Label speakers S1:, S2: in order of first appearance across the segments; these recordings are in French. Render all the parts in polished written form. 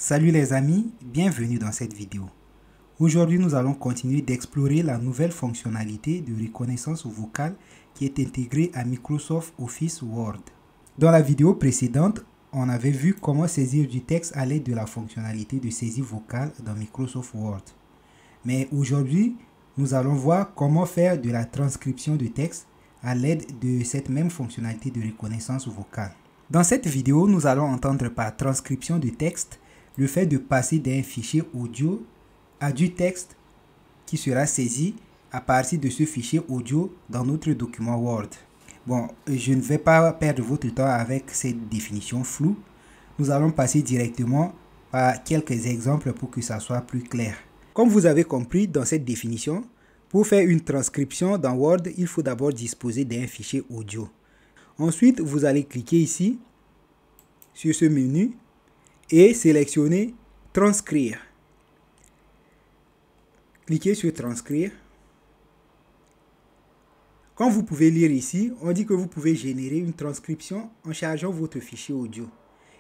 S1: Salut les amis, bienvenue dans cette vidéo. Aujourd'hui, nous allons continuer d'explorer la nouvelle fonctionnalité de reconnaissance vocale qui est intégrée à Microsoft Office Word. Dans la vidéo précédente, on avait vu comment saisir du texte à l'aide de la fonctionnalité de saisie vocale dans Microsoft Word. Mais aujourd'hui, nous allons voir comment faire de la transcription de texte à l'aide de cette même fonctionnalité de reconnaissance vocale. Dans cette vidéo, nous allons entendre par transcription de texte le fait de passer d'un fichier audio à du texte qui sera saisi à partir de ce fichier audio dans notre document Word. Bon, je ne vais pas perdre votre temps avec cette définition floue. Nous allons passer directement par quelques exemples pour que ça soit plus clair. Comme vous avez compris dans cette définition, pour faire une transcription dans Word, il faut d'abord disposer d'un fichier audio. Ensuite, vous allez cliquer ici sur ce menu et sélectionner Transcrire. Cliquez sur Transcrire. Comme vous pouvez lire ici, on dit que vous pouvez générer une transcription en chargeant votre fichier audio.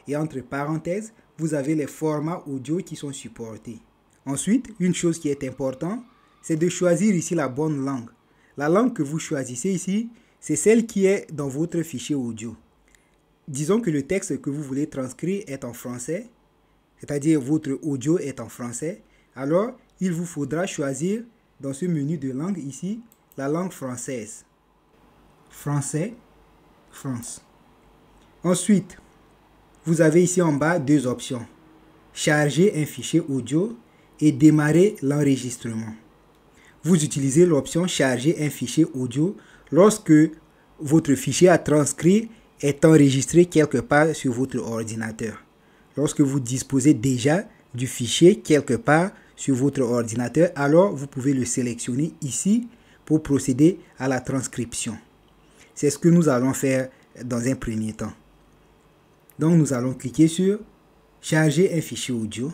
S1: Et entre parenthèses, vous avez les formats audio qui sont supportés. Ensuite, une chose qui est importante, c'est de choisir ici la bonne langue. La langue que vous choisissez ici, c'est celle qui est dans votre fichier audio. Disons que le texte que vous voulez transcrire est en français, c'est-à-dire votre audio est en français, alors il vous faudra choisir dans ce menu de langue ici, la langue française. Français, France. Ensuite, vous avez ici en bas deux options. Charger un fichier audio et démarrer l'enregistrement. Vous utilisez l'option charger un fichier audio lorsque votre fichier à transcrire est enregistré quelque part sur votre ordinateur. Lorsque vous disposez déjà du fichier quelque part sur votre ordinateur, alors vous pouvez le sélectionner ici pour procéder à la transcription. C'est ce que nous allons faire dans un premier temps. Donc nous allons cliquer sur charger un fichier audio.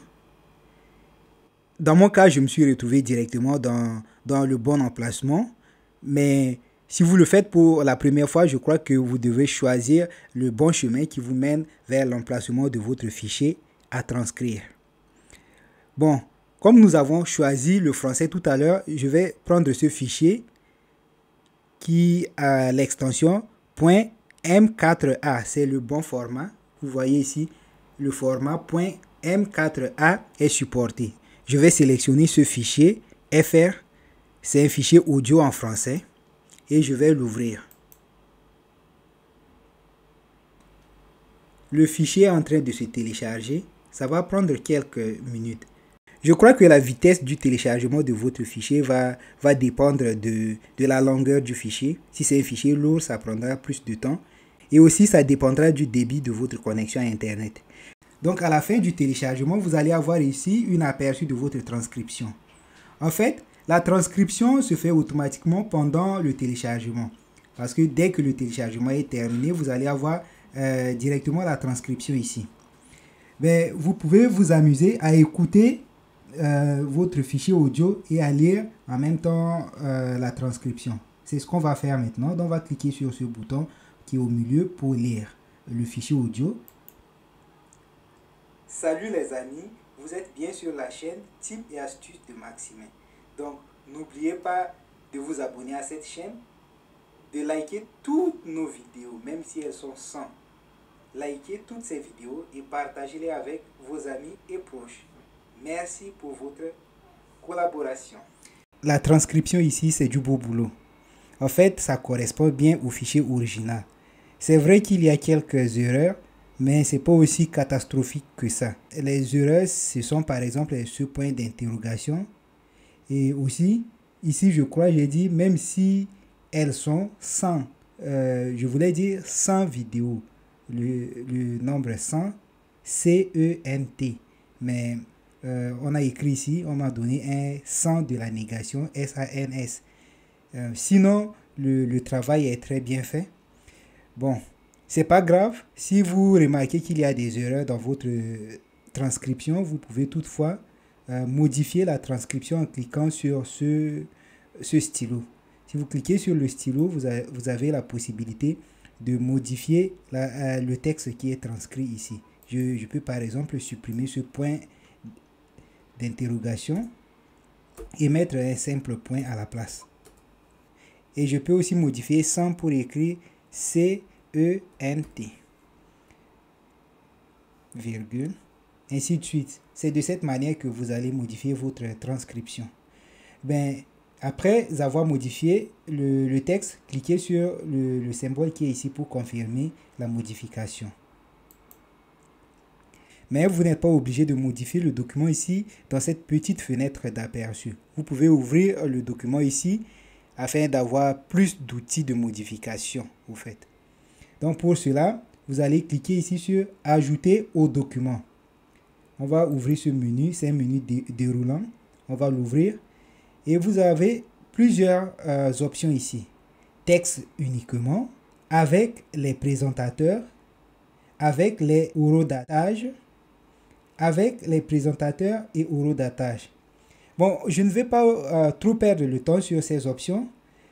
S1: Dans mon cas, je me suis retrouvé directement dans le bon emplacement, mais si vous le faites pour la première fois, je crois que vous devez choisir le bon chemin qui vous mène vers l'emplacement de votre fichier à transcrire. Bon, comme nous avons choisi le français tout à l'heure, je vais prendre ce fichier qui a l'extension .m4a. C'est le bon format. Vous voyez ici, le format .m4a est supporté. Je vais sélectionner ce fichier FR. C'est un fichier audio en français. Et je vais l'ouvrir. Le fichier est en train de se télécharger. Ça va prendre quelques minutes. Je crois que la vitesse du téléchargement de votre fichier va dépendre de la longueur du fichier. Si c'est un fichier lourd, ça prendra plus de temps. Et aussi, ça dépendra du débit de votre connexion à Internet. Donc, à la fin du téléchargement, vous allez avoir ici un aperçu de votre transcription. En fait, la transcription se fait automatiquement pendant le téléchargement. Parce que dès que le téléchargement est terminé, vous allez avoir directement la transcription ici. Mais vous pouvez vous amuser à écouter votre fichier audio et à lire en même temps la transcription. C'est ce qu'on va faire maintenant. Donc on va cliquer sur ce bouton qui est au milieu pour lire le fichier audio. Salut les amis, vous êtes bien sur la chaîne Tips et Astuces de Maximin. Donc, n'oubliez pas de vous abonner à cette chaîne, de liker toutes nos vidéos, même si elles sont sans. Likez toutes ces vidéos et partagez-les avec vos amis et proches. Merci pour votre collaboration. La transcription ici, c'est du beau boulot. En fait, ça correspond bien au fichier original. C'est vrai qu'il y a quelques erreurs, mais ce n'est pas aussi catastrophique que ça. Les erreurs, ce sont par exemple ce point d'interrogation. Et aussi, ici, je crois, j'ai dit, même si elles sont 100, je voulais dire 100 vidéos. Le nombre 100, C-E-N-T. Mais on a écrit ici, on m'a donné un 100 de la négation, S-A-N-S. Sinon, le travail est très bien fait. Bon, c'est pas grave. Si vous remarquez qu'il y a des erreurs dans votre transcription, vous pouvez toutefois modifier la transcription en cliquant sur ce stylo. Si vous cliquez sur le stylo, vous avez la possibilité de modifier le texte qui est transcrit ici. Je peux par exemple supprimer ce point d'interrogation et mettre un simple point à la place. Et je peux aussi modifier CENT pour écrire CENT, virgule, ainsi de suite. C'est de cette manière que vous allez modifier votre transcription. Après avoir modifié le texte, cliquez sur le symbole qui est ici pour confirmer la modification. Mais vous n'êtes pas obligé de modifier le document ici dans cette petite fenêtre d'aperçu. Vous pouvez ouvrir le document ici afin d'avoir plus d'outils de modification, au fait. Donc pour cela, vous allez cliquer ici sur Ajouter au document. On va ouvrir ce menu, c'est un menu déroulant. On va l'ouvrir et vous avez plusieurs options ici. Texte uniquement, avec les présentateurs, avec les horodatage, avec les présentateurs et horodatage. Bon, je ne vais pas trop perdre le temps sur ces options,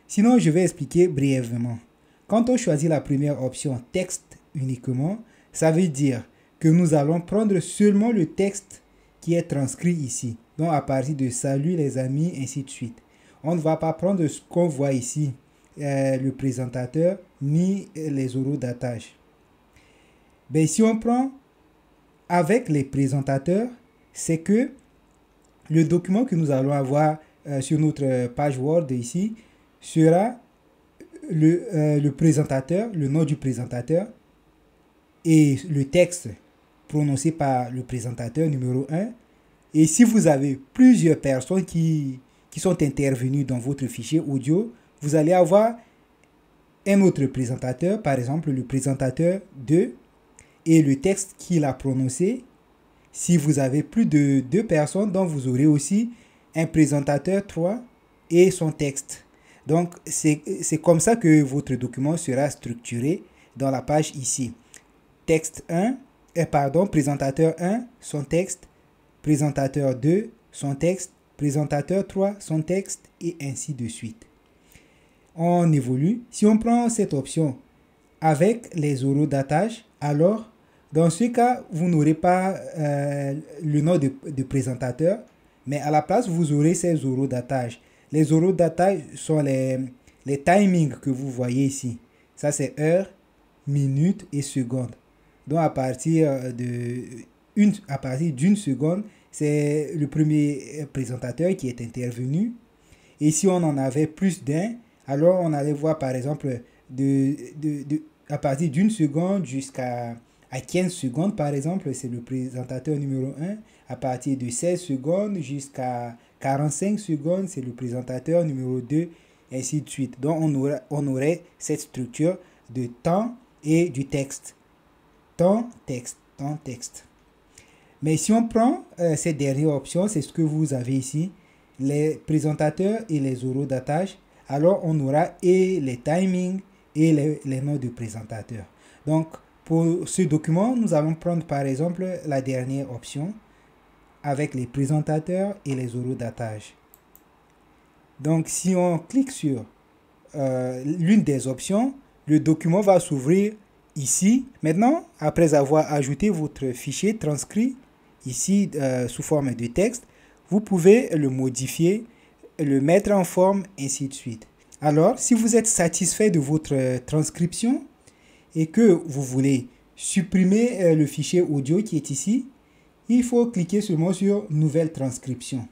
S1: sinon je vais expliquer brièvement. Quand on choisit la première option, texte uniquement, ça veut dire que nous allons prendre seulement le texte qui est transcrit ici. Donc à partir de salut les amis, ainsi de suite. On ne va pas prendre ce qu'on voit ici, le présentateur, ni les horodatage. Si on prend avec les présentateurs, c'est que le document que nous allons avoir sur notre page Word ici sera le présentateur, le nom du présentateur et le texte prononcé par le présentateur numéro 1. Et si vous avez plusieurs personnes qui sont intervenues dans votre fichier audio, vous allez avoir un autre présentateur, par exemple le présentateur 2 et le texte qu'il a prononcé. Si vous avez plus de 2 personnes, donc vous aurez aussi un présentateur 3 et son texte. Donc, c'est comme ça que votre document sera structuré dans la page ici. Texte 1, présentateur 1, son texte, présentateur 2, son texte, présentateur 3, son texte, et ainsi de suite. On évolue. Si on prend cette option avec les horodatage, alors dans ce cas, vous n'aurez pas le nom de présentateur, mais à la place, vous aurez ces horodatage. Les horodatage sont les timings que vous voyez ici. Ça, c'est heure, minute et seconde. Donc, à partir d'une seconde, c'est le premier présentateur qui est intervenu. Et si on en avait plus d'un, alors on allait voir, par exemple, à partir d'une seconde jusqu'à 15 secondes, par exemple, c'est le présentateur numéro 1. À partir de 16 secondes jusqu'à 45 secondes, c'est le présentateur numéro 2, ainsi de suite. Donc, on aurait cette structure de temps et du texte. Temps, texte, temps, texte. Mais si on prend cette dernière option, c'est ce que vous avez ici, les présentateurs et les horodatage, alors on aura et les timings et les noms de présentateurs. Donc, pour ce document, nous allons prendre par exemple la dernière option avec les présentateurs et les horodatage. Donc, si on clique sur l'une des options, le document va s'ouvrir ici. Maintenant, après avoir ajouté votre fichier transcrit ici sous forme de texte, vous pouvez le modifier, le mettre en forme, ainsi de suite. Alors, si vous êtes satisfait de votre transcription et que vous voulez supprimer le fichier audio qui est ici, il faut cliquer seulement sur Nouvelle transcription.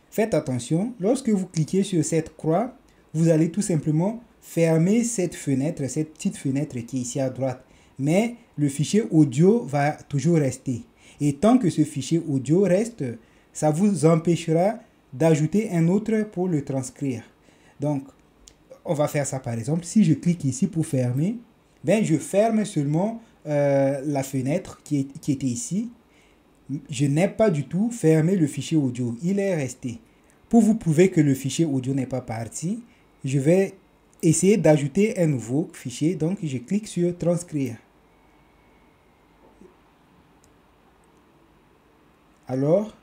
S1: Faites attention, lorsque vous cliquez sur cette croix, vous allez tout simplement fermer cette fenêtre, cette petite fenêtre qui est ici à droite. Mais le fichier audio va toujours rester. Et tant que ce fichier audio reste, ça vous empêchera d'ajouter un autre pour le transcrire. Donc, on va faire ça par exemple. Si je clique ici pour fermer, je ferme seulement la fenêtre qui était ici. Je n'ai pas du tout fermé le fichier audio. Il est resté. Pour vous prouver que le fichier audio n'est pas parti, je vais essayer d'ajouter un nouveau fichier. Donc, je clique sur transcrire. Alors,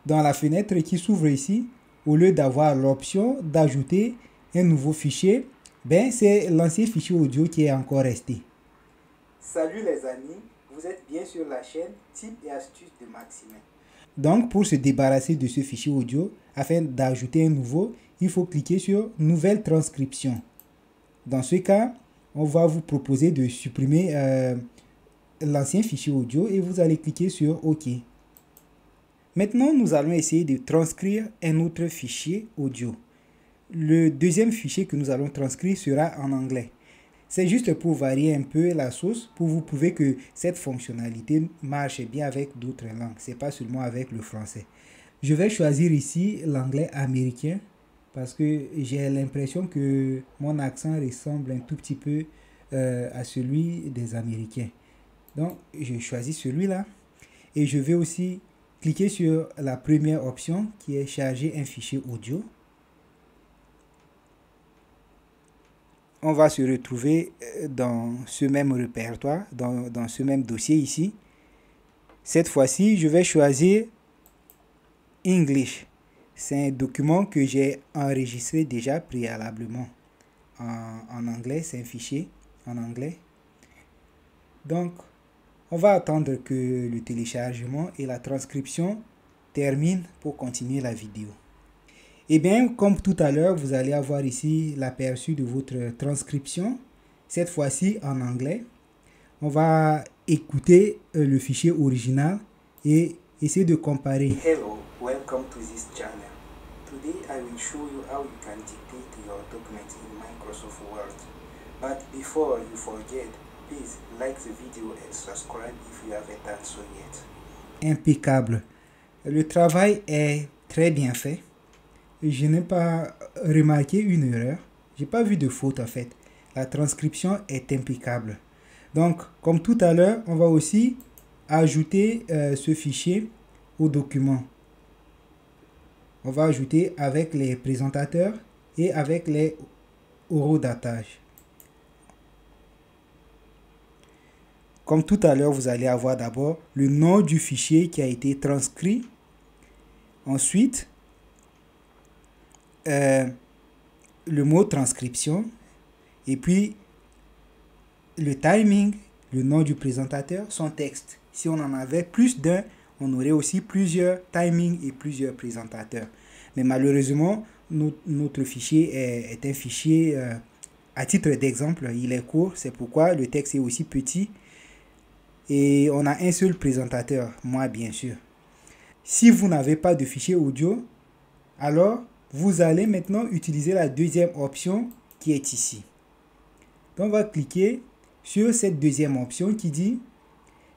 S1: dans la fenêtre qui s'ouvre ici, au lieu d'avoir l'option d'ajouter un nouveau fichier, c'est l'ancien fichier audio qui est encore resté. Salut les amis, vous êtes bien sur la chaîne Tips et astuces de Maximin. Donc, pour se débarrasser de ce fichier audio, afin d'ajouter un nouveau, il faut cliquer sur Nouvelle transcription. Dans ce cas, on va vous proposer de supprimer l'ancien fichier audio et vous allez cliquer sur OK. Maintenant, nous allons essayer de transcrire un autre fichier audio. Le deuxième fichier que nous allons transcrire sera en anglais. C'est juste pour varier un peu la sauce, pour vous prouver que cette fonctionnalité marche bien avec d'autres langues. Ce n'est pas seulement avec le français. Je vais choisir ici l'anglais américain parce que j'ai l'impression que mon accent ressemble un tout petit peu à celui des Américains. Donc, je choisis celui-là et je vais aussi cliquer sur la première option qui est charger un fichier audio. On va se retrouver dans ce même répertoire, dans ce même dossier ici. Cette fois-ci, je vais choisir English. C'est un document que j'ai enregistré déjà préalablement en anglais. C'est un fichier en anglais. Donc, on va attendre que le téléchargement et la transcription terminent pour continuer la vidéo. Et bien, comme tout à l'heure, vous allez avoir ici l'aperçu de votre transcription, cette fois-ci en anglais. On va écouter le fichier original et essayer de comparer. Hello, welcome to this channel. Today I will show you how you can dictate your document in Microsoft Word. But before you forget, please like the video and subscribe if you haven't done so yet. Impeccable. Le travail est très bien fait. Je n'ai pas remarqué une erreur. Je n'ai pas vu de faute en fait. La transcription est impeccable. Donc, comme tout à l'heure, on va aussi ajouter ce fichier au document. On va ajouter avec les présentateurs et avec les horodatage. Comme tout à l'heure, vous allez avoir d'abord le nom du fichier qui a été transcrit. Ensuite, le mot transcription et puis le timing, le nom du présentateur, son texte. Si on en avait plus d'un, on aurait aussi plusieurs timings et plusieurs présentateurs. Mais malheureusement, notre fichier est un fichier, à titre d'exemple, il est court, c'est pourquoi le texte est aussi petit et on a un seul présentateur, moi bien sûr. Si vous n'avez pas de fichier audio, alors vous allez maintenant utiliser la deuxième option qui est ici. Donc, on va cliquer sur cette deuxième option qui dit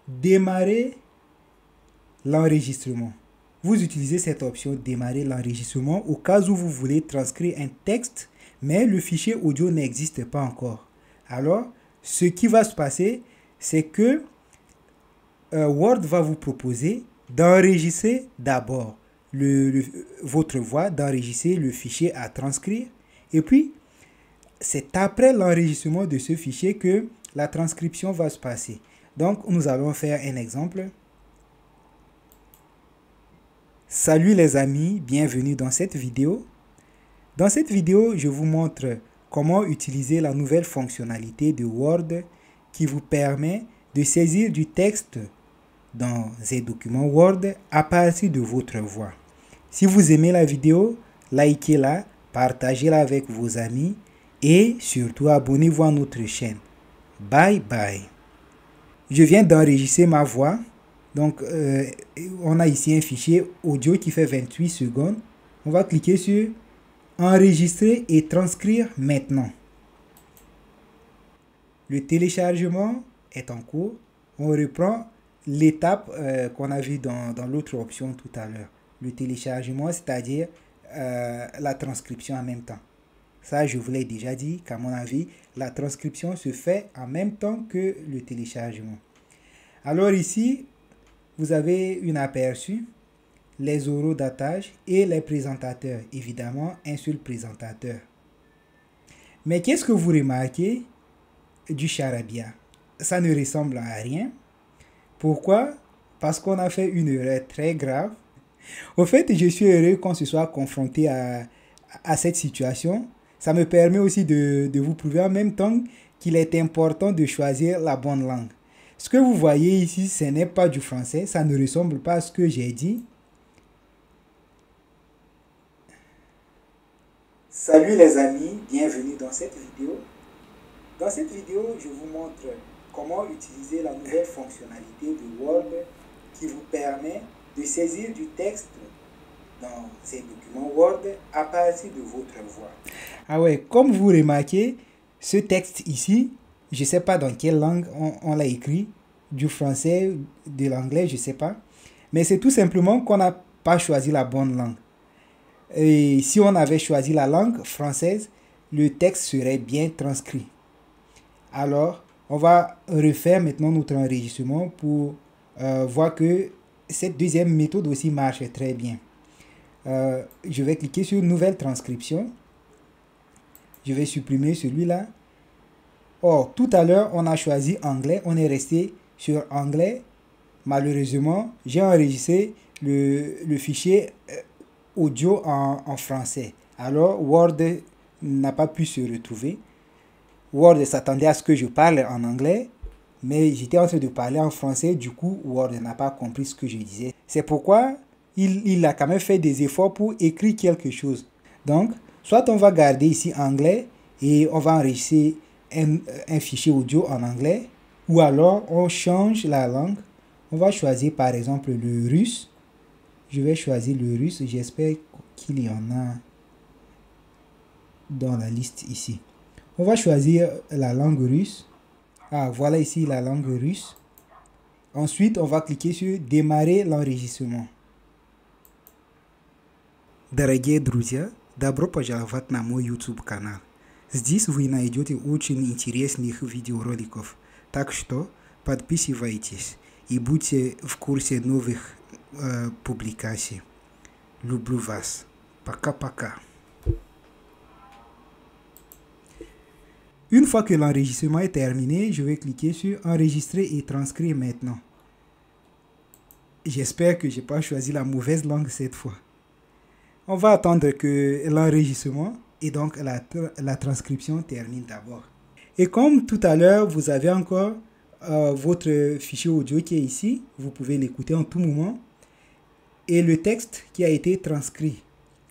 S1: démarrer l'enregistrement. Vous utilisez cette option démarrer l'enregistrement au cas où vous voulez transcrire un texte, mais le fichier audio n'existe pas encore. Alors, ce qui va se passer, c'est que Word va vous proposer d'enregistrer d'abord votre voix, d'enregistrer le fichier à transcrire. Et puis, c'est après l'enregistrement de ce fichier que la transcription va se passer. Donc, nous allons faire un exemple. Salut les amis, bienvenue dans cette vidéo. Dans cette vidéo, je vous montre comment utiliser la nouvelle fonctionnalité de Word qui vous permet de saisir du texte dans un document Word à partir de votre voix. Si vous aimez la vidéo, likez-la, partagez-la avec vos amis et surtout abonnez-vous à notre chaîne. Bye bye. Je viens d'enregistrer ma voix. Donc, on a ici un fichier audio qui fait 28 secondes. On va cliquer sur enregistrer et transcrire maintenant. Le téléchargement est en cours. On reprend l'étape qu'on a vue dans l'autre option tout à l'heure. Le téléchargement, c'est-à-dire la transcription en même temps. Ça, je vous l'ai déjà dit qu'à mon avis, la transcription se fait en même temps que le téléchargement. Alors ici, vous avez un aperçu, les horodatage et les présentateurs. Évidemment, un seul présentateur. Mais qu'est-ce que vous remarquez du charabia? Ça ne ressemble à rien. Pourquoi? Parce qu'on a fait une erreur très grave. Au fait, je suis heureux qu'on se soit confronté à cette situation. Ça me permet aussi de vous prouver en même temps qu'il est important de choisir la bonne langue. Ce que vous voyez ici, ce n'est pas du français, ça ne ressemble pas à ce que j'ai dit. Salut les amis, bienvenue dans cette vidéo. Dans cette vidéo, je vous montre comment utiliser la nouvelle fonctionnalité de Word qui vous permet de saisir du texte dans ces documents Word à partir de votre voix. Ah ouais, comme vous remarquez, ce texte ici, je ne sais pas dans quelle langue on l'a écrit, du français, de l'anglais, je ne sais pas. Mais c'est tout simplement qu'on n'a pas choisi la bonne langue. Et si on avait choisi la langue française, le texte serait bien transcrit. Alors, on va refaire maintenant notre enregistrement pour voir que cette deuxième méthode aussi marche très bien. Je vais cliquer sur Nouvelle transcription. Je vais supprimer celui-là. Or, tout à l'heure, on a choisi anglais. On est resté sur anglais. Malheureusement, j'ai enregistré le fichier audio en français. Alors, Word n'a pas pu se retrouver. Word s'attendait à ce que je parle en anglais, mais j'étais en train de parler en français. Du coup, Word n'a pas compris ce que je disais. C'est pourquoi il a quand même fait des efforts pour écrire quelque chose. Donc, soit on va garder ici anglais et on va enregistrer un fichier audio en anglais, ou alors on change la langue. On va choisir par exemple le russe. Je vais choisir le russe. J'espère qu'il y en a dans la liste ici. On va choisir la langue russe. Ah, voilà ici la langue russe. Ensuite, on va cliquer sur démarrer l'enregistrement. Дорогие друзья, добро пожаловать на мой YouTube канал. Здесь вы найдете очень интересных видеороликов. Так что подписывайтесь и будьте в курсе новых публикаций. Люблю вас. Пока-пока. Une fois que l'enregistrement est terminé, je vais cliquer sur enregistrer et transcrire maintenant. J'espère que je n'ai pas choisi la mauvaise langue cette fois. On va attendre que l'enregistrement et donc la transcription termine d'abord. Et comme tout à l'heure, vous avez encore votre fichier audio qui est ici. Vous pouvez l'écouter en tout moment. Et le texte qui a été transcrit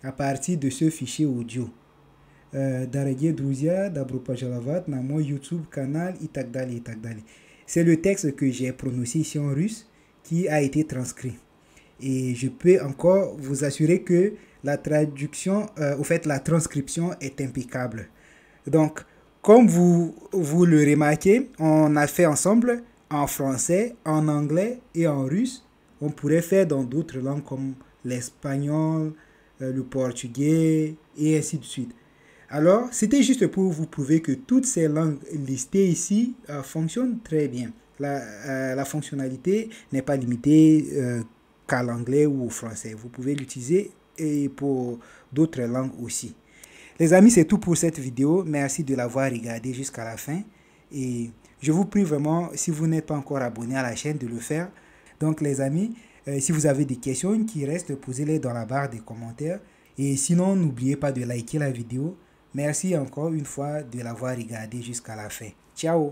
S1: à partir de ce fichier audio. Дорогие друзья, добро пожаловать на мой YouTube canal и так далее, и так далее. C'est le texte que j'ai prononcé ici en russe qui a été transcrit. Et je peux encore vous assurer que la traduction, la transcription est impeccable. Donc, comme vous le remarquez, on a fait ensemble en français, en anglais et en russe. On pourrait faire dans d'autres langues comme l'espagnol, le portugais et ainsi de suite. Alors, c'était juste pour vous prouver que toutes ces langues listées ici fonctionnent très bien. La fonctionnalité n'est pas limitée qu'à l'anglais ou au français. Vous pouvez l'utiliser et pour d'autres langues aussi. Les amis, c'est tout pour cette vidéo. Merci de l'avoir regardé jusqu'à la fin. Et je vous prie vraiment, si vous n'êtes pas encore abonné à la chaîne, de le faire. Donc les amis, si vous avez des questions qui restent, posez-les dans la barre des commentaires. Et sinon, n'oubliez pas de liker la vidéo. Merci encore une fois de l'avoir regardé jusqu'à la fin. Ciao!